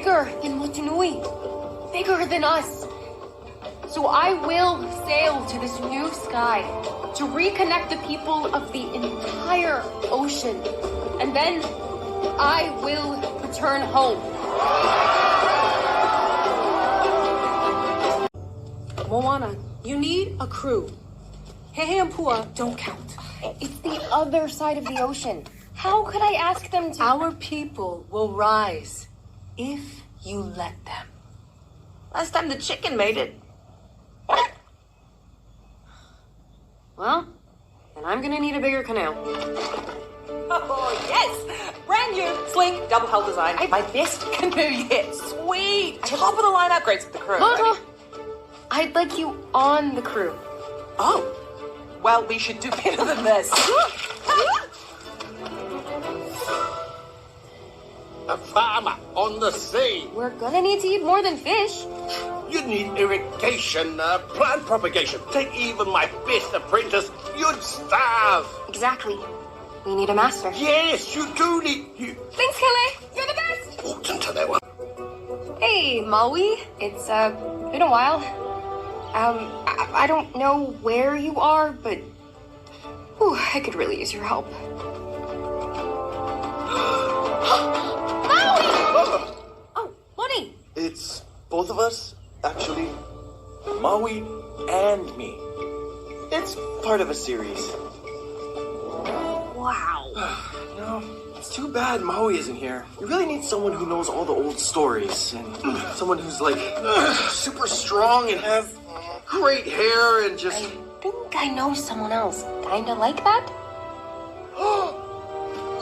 bigger than Motunui, bigger than us. So I will sail to this new sky to reconnect the people of the entire ocean. And then I will return home. Moana, you need a crew. Hehe and Pua don't count. It's the other side of the ocean. How could I ask them to... Our people will rise if you let them. Last time the chicken made it. Well, then I'm gonna need a bigger canoe. Oh, yes! Brand new, sleek, double hull design. My best canoe yet. Sweet! Top of the line upgrades for the crew. I'd like you on the crew. Oh, well, we should do better than this. A farmer on the sea. We're gonna need to eat more than fish. You need irrigation, plant propagation. Take even my best apprentice, you'd starve. Exactly. We need a master. Yes, you do need... Thanks, Kele. You're the best. Walked into that one. Hey, Maui. It's been a while. I don't know where you are, but I could really use your help. Maui! Oh, Money. It's both of us, actually. Maui and me. It's part of a series. Wow. It's too bad Maui isn't here. You really need someone who knows all the old stories and someone who's like super strong and have great hair and just... I think I know someone else. Kinda like that?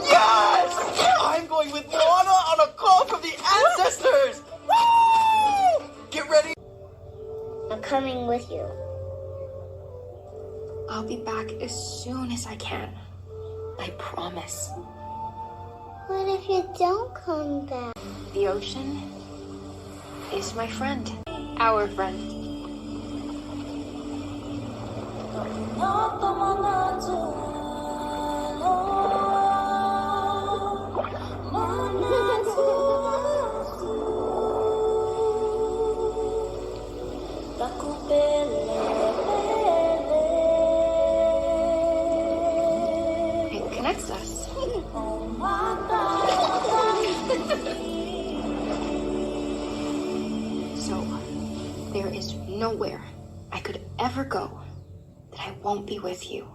Yes! I'm going with Moana on a call from the ancestors! Woo! Get ready. I'm coming with you. I'll be back as soon as I can. I promise. What if you don't come back? The ocean is my friend. Our friend. It connects us. So, there is nowhere I could ever go that I won't be with you.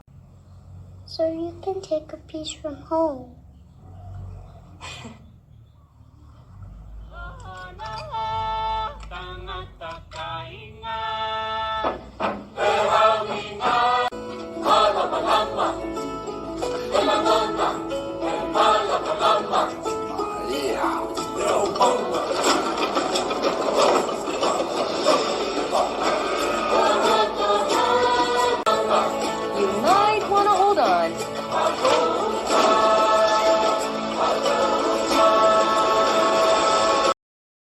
So you can take a piece from home.